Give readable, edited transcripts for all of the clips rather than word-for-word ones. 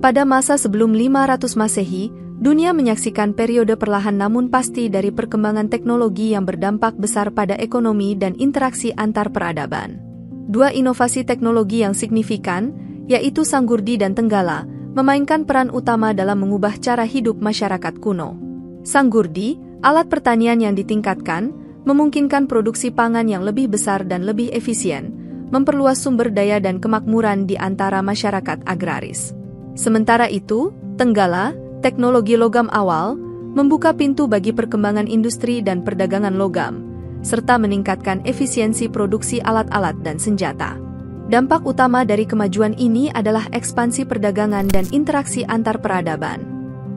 Pada masa sebelum 500 Masehi, dunia menyaksikan periode perlahan namun pasti dari perkembangan teknologi yang berdampak besar pada ekonomi dan interaksi antar peradaban. Dua inovasi teknologi yang signifikan, yaitu Sanggurdi dan Tenggala, memainkan peran utama dalam mengubah cara hidup masyarakat kuno. Sanggurdi, alat pertanian yang ditingkatkan, memungkinkan produksi pangan yang lebih besar dan lebih efisien, memperluas sumber daya dan kemakmuran di antara masyarakat agraris. Sementara itu, Tenggala, teknologi logam awal, membuka pintu bagi perkembangan industri dan perdagangan logam, serta meningkatkan efisiensi produksi alat-alat dan senjata. Dampak utama dari kemajuan ini adalah ekspansi perdagangan dan interaksi antar peradaban.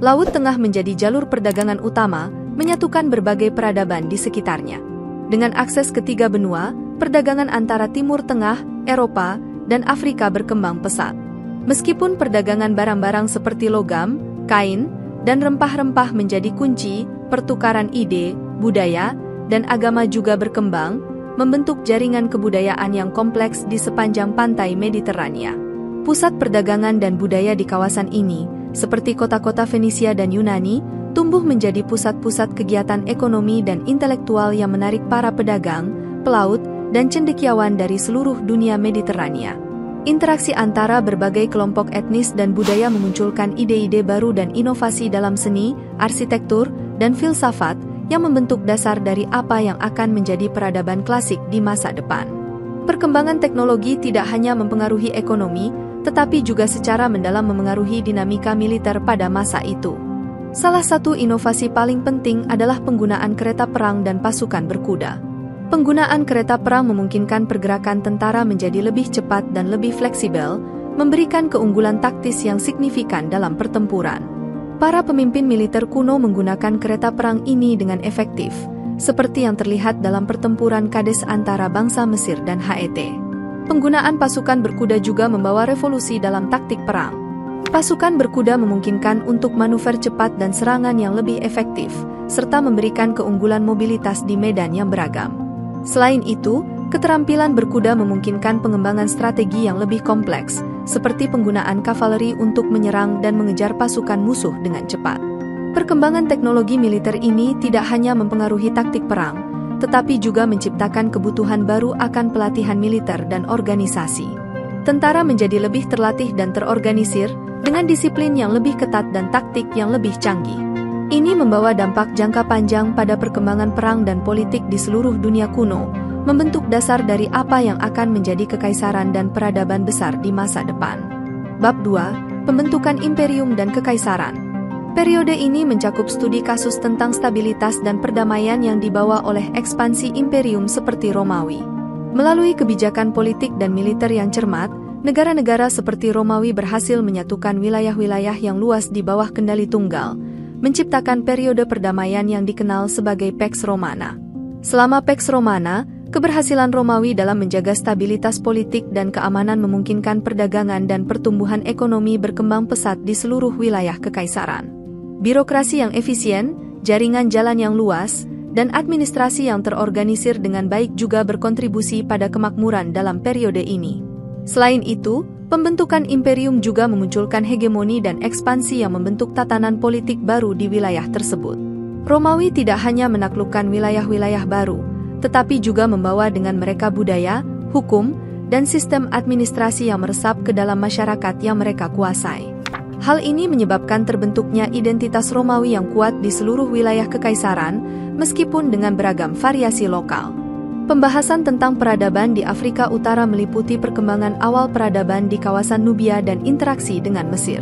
Laut Tengah menjadi jalur perdagangan utama, menyatukan berbagai peradaban di sekitarnya. Dengan akses ke tiga benua, perdagangan antara Timur Tengah, Eropa, dan Afrika berkembang pesat. Meskipun perdagangan barang-barang seperti logam, kain, dan rempah-rempah menjadi kunci, pertukaran ide, budaya, dan agama juga berkembang, membentuk jaringan kebudayaan yang kompleks di sepanjang pantai Mediterania. Pusat perdagangan dan budaya di kawasan ini, seperti kota-kota Fenisia dan Yunani, tumbuh menjadi pusat-pusat kegiatan ekonomi dan intelektual yang menarik para pedagang, pelaut, dan cendekiawan dari seluruh dunia Mediterania. Interaksi antara berbagai kelompok etnis dan budaya memunculkan ide-ide baru dan inovasi dalam seni, arsitektur, dan filsafat yang membentuk dasar dari apa yang akan menjadi peradaban klasik di masa depan. Perkembangan teknologi tidak hanya mempengaruhi ekonomi, tetapi juga secara mendalam memengaruhi dinamika militer pada masa itu. Salah satu inovasi paling penting adalah penggunaan kereta perang dan pasukan berkuda. Penggunaan kereta perang memungkinkan pergerakan tentara menjadi lebih cepat dan lebih fleksibel, memberikan keunggulan taktis yang signifikan dalam pertempuran. Para pemimpin militer kuno menggunakan kereta perang ini dengan efektif, seperti yang terlihat dalam pertempuran Kades antara bangsa Mesir dan Het. Penggunaan pasukan berkuda juga membawa revolusi dalam taktik perang. Pasukan berkuda memungkinkan untuk manuver cepat dan serangan yang lebih efektif, serta memberikan keunggulan mobilitas di medan yang beragam. Selain itu, keterampilan berkuda memungkinkan pengembangan strategi yang lebih kompleks, seperti penggunaan kavaleri untuk menyerang dan mengejar pasukan musuh dengan cepat. Perkembangan teknologi militer ini tidak hanya mempengaruhi taktik perang, tetapi juga menciptakan kebutuhan baru akan pelatihan militer dan organisasi. Tentara menjadi lebih terlatih dan terorganisir, dengan disiplin yang lebih ketat dan taktik yang lebih canggih. Ini membawa dampak jangka panjang pada perkembangan perang dan politik di seluruh dunia kuno, membentuk dasar dari apa yang akan menjadi kekaisaran dan peradaban besar di masa depan. Bab 2. Pembentukan Imperium dan Kekaisaran. Periode ini mencakup studi kasus tentang stabilitas dan perdamaian yang dibawa oleh ekspansi imperium seperti Romawi. Melalui kebijakan politik dan militer yang cermat, negara-negara seperti Romawi berhasil menyatukan wilayah-wilayah yang luas di bawah kendali tunggal, menciptakan periode perdamaian yang dikenal sebagai Pax Romana. Selama Pax Romana, keberhasilan Romawi dalam menjaga stabilitas politik dan keamanan memungkinkan perdagangan dan pertumbuhan ekonomi berkembang pesat di seluruh wilayah kekaisaran. Birokrasi yang efisien, jaringan jalan yang luas, dan administrasi yang terorganisir dengan baik juga berkontribusi pada kemakmuran dalam periode ini. Selain itu, pembentukan imperium juga memunculkan hegemoni dan ekspansi yang membentuk tatanan politik baru di wilayah tersebut. Romawi tidak hanya menaklukkan wilayah-wilayah baru, tetapi juga membawa dengan mereka budaya, hukum, dan sistem administrasi yang meresap ke dalam masyarakat yang mereka kuasai. Hal ini menyebabkan terbentuknya identitas Romawi yang kuat di seluruh wilayah kekaisaran, meskipun dengan beragam variasi lokal. Pembahasan tentang peradaban di Afrika Utara meliputi perkembangan awal peradaban di kawasan Nubia dan interaksi dengan Mesir.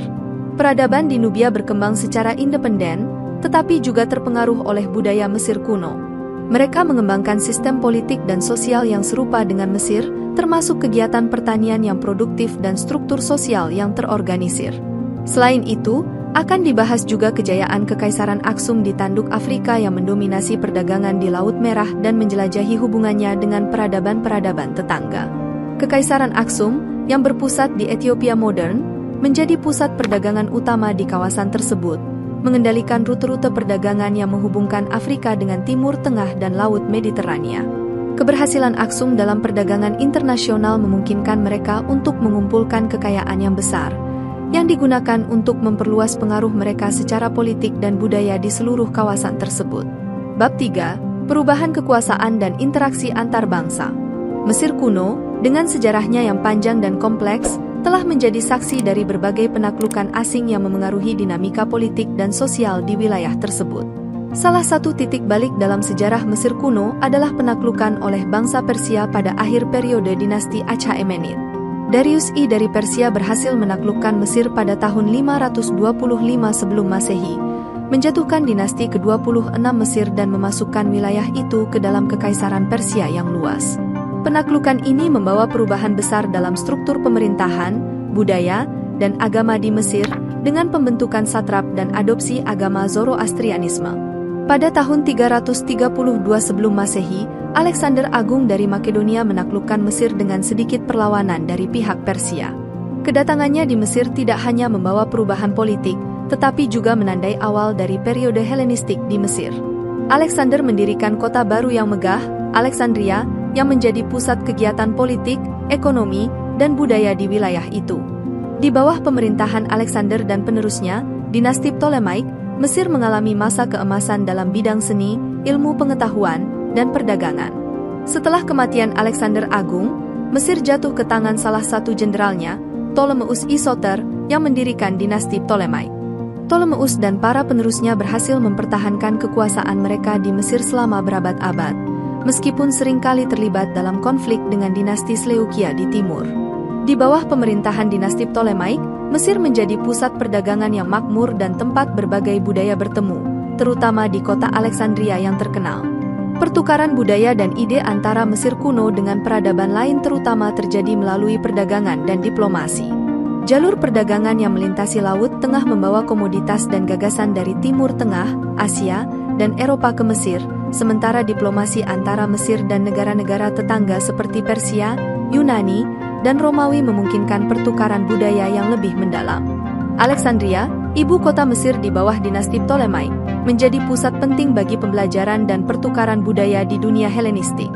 Peradaban di Nubia berkembang secara independen, tetapi juga terpengaruh oleh budaya Mesir kuno. Mereka mengembangkan sistem politik dan sosial yang serupa dengan Mesir, termasuk kegiatan pertanian yang produktif dan struktur sosial yang terorganisir. Selain itu, akan dibahas juga kejayaan Kekaisaran Aksum di tanduk Afrika yang mendominasi perdagangan di Laut Merah dan menjelajahi hubungannya dengan peradaban-peradaban tetangga. Kekaisaran Aksum, yang berpusat di Ethiopia modern, menjadi pusat perdagangan utama di kawasan tersebut, mengendalikan rute-rute perdagangan yang menghubungkan Afrika dengan Timur Tengah dan Laut Mediterania. Keberhasilan Aksum dalam perdagangan internasional memungkinkan mereka untuk mengumpulkan kekayaan yang besar, yang digunakan untuk memperluas pengaruh mereka secara politik dan budaya di seluruh kawasan tersebut. Bab 3. Perubahan kekuasaan dan interaksi antar bangsa. Mesir kuno, dengan sejarahnya yang panjang dan kompleks, telah menjadi saksi dari berbagai penaklukan asing yang memengaruhi dinamika politik dan sosial di wilayah tersebut. Salah satu titik balik dalam sejarah Mesir kuno adalah penaklukan oleh bangsa Persia pada akhir periode dinasti Achaemenid. Darius I dari Persia berhasil menaklukkan Mesir pada tahun 525 sebelum Masehi, menjatuhkan dinasti ke-26 Mesir dan memasukkan wilayah itu ke dalam kekaisaran Persia yang luas. Penaklukan ini membawa perubahan besar dalam struktur pemerintahan, budaya, dan agama di Mesir, dengan pembentukan satrap dan adopsi agama Zoroastrianisme. Pada tahun 332 sebelum Masehi, Alexander Agung dari Makedonia menaklukkan Mesir dengan sedikit perlawanan dari pihak Persia. Kedatangannya di Mesir tidak hanya membawa perubahan politik, tetapi juga menandai awal dari periode Helenistik di Mesir. Alexander mendirikan kota baru yang megah, Alexandria, yang menjadi pusat kegiatan politik, ekonomi, dan budaya di wilayah itu. Di bawah pemerintahan Alexander dan penerusnya, dinasti Ptolemaic, Mesir mengalami masa keemasan dalam bidang seni, ilmu pengetahuan, dan perdagangan. Setelah kematian Alexander Agung, Mesir jatuh ke tangan salah satu jenderalnya, Ptolemeus I Soter, yang mendirikan dinasti Ptolemaic. Ptolemeus dan para penerusnya berhasil mempertahankan kekuasaan mereka di Mesir selama berabad-abad, meskipun seringkali terlibat dalam konflik dengan dinasti Seleukia di timur. Di bawah pemerintahan dinasti Ptolemaic, Mesir menjadi pusat perdagangan yang makmur dan tempat berbagai budaya bertemu, terutama di kota Alexandria yang terkenal. Pertukaran budaya dan ide antara Mesir kuno dengan peradaban lain terutama terjadi melalui perdagangan dan diplomasi. Jalur perdagangan yang melintasi Laut Tengah membawa komoditas dan gagasan dari Timur Tengah, Asia, dan Eropa ke Mesir, sementara diplomasi antara Mesir dan negara-negara tetangga seperti Persia, Yunani, dan Romawi memungkinkan pertukaran budaya yang lebih mendalam. Alexandria, ibu kota Mesir di bawah dinasti Ptolemaic, menjadi pusat penting bagi pembelajaran dan pertukaran budaya di dunia Helenistik.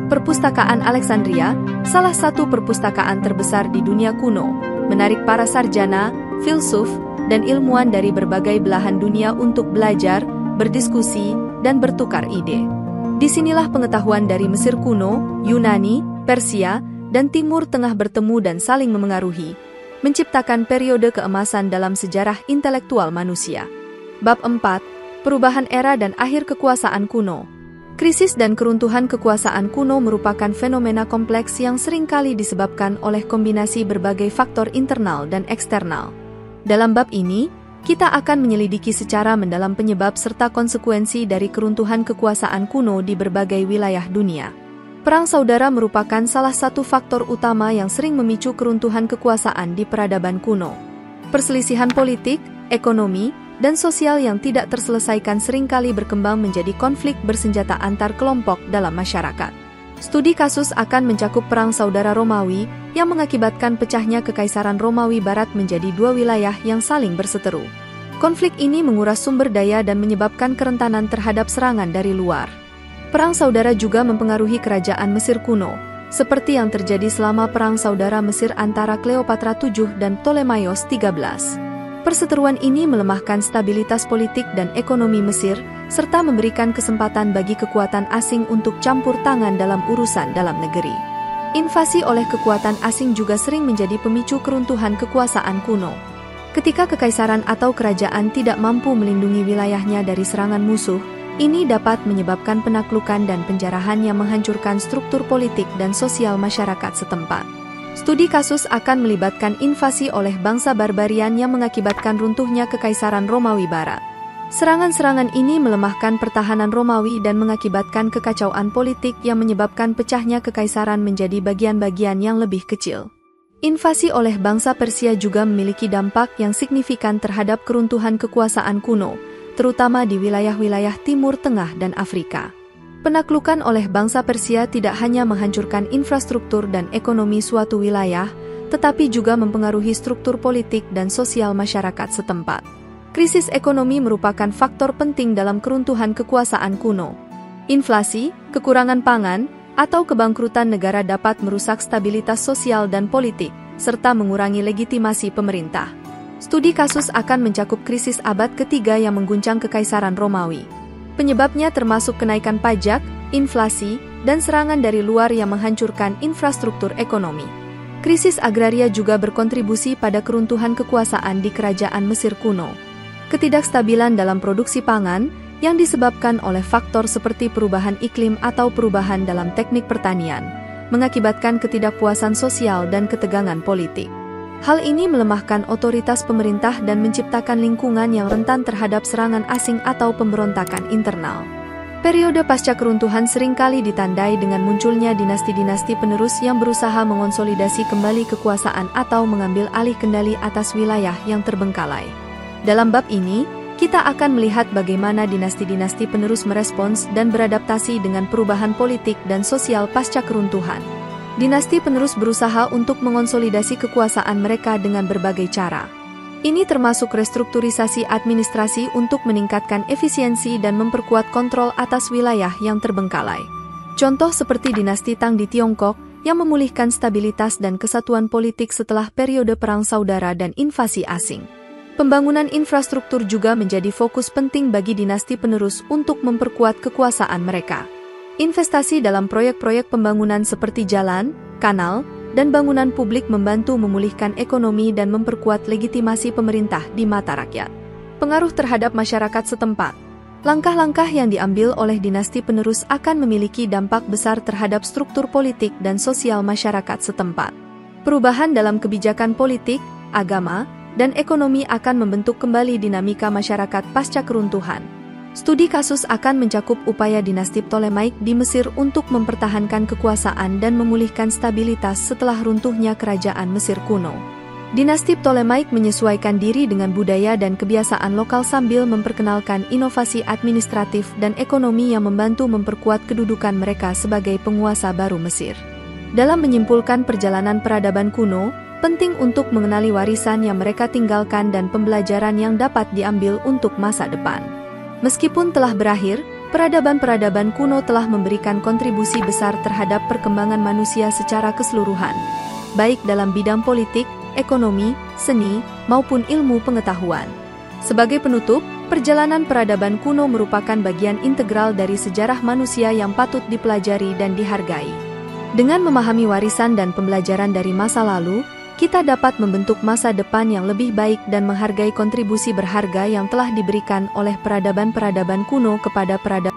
Perpustakaan Alexandria, salah satu perpustakaan terbesar di dunia kuno, menarik para sarjana, filsuf, dan ilmuwan dari berbagai belahan dunia untuk belajar, berdiskusi, dan bertukar ide. Disinilah pengetahuan dari Mesir kuno, Yunani, Persia, dan Timur Tengah bertemu dan saling memengaruhi, menciptakan periode keemasan dalam sejarah intelektual manusia. Bab 4. Perubahan era dan akhir kekuasaan kuno. Krisis dan keruntuhan kekuasaan kuno merupakan fenomena kompleks yang seringkali disebabkan oleh kombinasi berbagai faktor internal dan eksternal. Dalam bab ini, kita akan menyelidiki secara mendalam penyebab serta konsekuensi dari keruntuhan kekuasaan kuno di berbagai wilayah dunia. Perang saudara merupakan salah satu faktor utama yang sering memicu keruntuhan kekuasaan di peradaban kuno. Perselisihan politik, ekonomi, dan sosial yang tidak terselesaikan seringkali berkembang menjadi konflik bersenjata antar kelompok dalam masyarakat. Studi kasus akan mencakup Perang Saudara Romawi yang mengakibatkan pecahnya Kekaisaran Romawi Barat menjadi dua wilayah yang saling berseteru. Konflik ini menguras sumber daya dan menyebabkan kerentanan terhadap serangan dari luar. Perang saudara juga mempengaruhi kerajaan Mesir kuno, seperti yang terjadi selama Perang Saudara Mesir antara Kleopatra VII dan Ptolemaios XIII. Perseteruan ini melemahkan stabilitas politik dan ekonomi Mesir, serta memberikan kesempatan bagi kekuatan asing untuk campur tangan dalam urusan dalam negeri. Invasi oleh kekuatan asing juga sering menjadi pemicu keruntuhan kekuasaan kuno. Ketika kekaisaran atau kerajaan tidak mampu melindungi wilayahnya dari serangan musuh, ini dapat menyebabkan penaklukan dan penjarahan yang menghancurkan struktur politik dan sosial masyarakat setempat. Studi kasus akan melibatkan invasi oleh bangsa barbarian yang mengakibatkan runtuhnya Kekaisaran Romawi Barat. Serangan-serangan ini melemahkan pertahanan Romawi dan mengakibatkan kekacauan politik yang menyebabkan pecahnya kekaisaran menjadi bagian-bagian yang lebih kecil. Invasi oleh bangsa Persia juga memiliki dampak yang signifikan terhadap keruntuhan kekuasaan kuno, terutama di wilayah-wilayah Timur Tengah dan Afrika. Penaklukan oleh bangsa Persia tidak hanya menghancurkan infrastruktur dan ekonomi suatu wilayah, tetapi juga mempengaruhi struktur politik dan sosial masyarakat setempat. Krisis ekonomi merupakan faktor penting dalam keruntuhan kekuasaan kuno. Inflasi, kekurangan pangan, atau kebangkrutan negara dapat merusak stabilitas sosial dan politik, serta mengurangi legitimasi pemerintah. Studi kasus akan mencakup krisis abad ketiga yang mengguncang Kekaisaran Romawi. Penyebabnya termasuk kenaikan pajak, inflasi, dan serangan dari luar yang menghancurkan infrastruktur ekonomi. Krisis agraria juga berkontribusi pada keruntuhan kekuasaan di kerajaan Mesir kuno. Ketidakstabilan dalam produksi pangan, yang disebabkan oleh faktor seperti perubahan iklim atau perubahan dalam teknik pertanian, mengakibatkan ketidakpuasan sosial dan ketegangan politik. Hal ini melemahkan otoritas pemerintah dan menciptakan lingkungan yang rentan terhadap serangan asing atau pemberontakan internal. Periode pasca keruntuhan seringkali ditandai dengan munculnya dinasti-dinasti penerus yang berusaha mengonsolidasi kembali kekuasaan atau mengambil alih kendali atas wilayah yang terbengkalai. Dalam bab ini, kita akan melihat bagaimana dinasti-dinasti penerus merespons dan beradaptasi dengan perubahan politik dan sosial pasca keruntuhan. Dinasti penerus berusaha untuk mengonsolidasi kekuasaan mereka dengan berbagai cara. Ini termasuk restrukturisasi administrasi untuk meningkatkan efisiensi dan memperkuat kontrol atas wilayah yang terbengkalai. Contoh seperti dinasti Tang di Tiongkok, yang memulihkan stabilitas dan kesatuan politik setelah periode perang saudara dan invasi asing. Pembangunan infrastruktur juga menjadi fokus penting bagi dinasti penerus untuk memperkuat kekuasaan mereka. Investasi dalam proyek-proyek pembangunan seperti jalan, kanal, dan bangunan publik membantu memulihkan ekonomi dan memperkuat legitimasi pemerintah di mata rakyat. Pengaruh terhadap masyarakat setempat. Langkah-langkah yang diambil oleh dinasti penerus akan memiliki dampak besar terhadap struktur politik dan sosial masyarakat setempat. Perubahan dalam kebijakan politik, agama, dan ekonomi akan membentuk kembali dinamika masyarakat pasca keruntuhan. Studi kasus akan mencakup upaya dinasti Ptolemaik di Mesir untuk mempertahankan kekuasaan dan memulihkan stabilitas setelah runtuhnya kerajaan Mesir kuno. Dinasti Ptolemaik menyesuaikan diri dengan budaya dan kebiasaan lokal sambil memperkenalkan inovasi administratif dan ekonomi yang membantu memperkuat kedudukan mereka sebagai penguasa baru Mesir. Dalam menyimpulkan perjalanan peradaban kuno, penting untuk mengenali warisan yang mereka tinggalkan dan pembelajaran yang dapat diambil untuk masa depan. Meskipun telah berakhir, peradaban-peradaban kuno telah memberikan kontribusi besar terhadap perkembangan manusia secara keseluruhan, baik dalam bidang politik, ekonomi, seni, maupun ilmu pengetahuan. Sebagai penutup, perjalanan peradaban kuno merupakan bagian integral dari sejarah manusia yang patut dipelajari dan dihargai. Dengan memahami warisan dan pembelajaran dari masa lalu, kita dapat membentuk masa depan yang lebih baik dan menghargai kontribusi berharga yang telah diberikan oleh peradaban-peradaban kuno kepada peradaban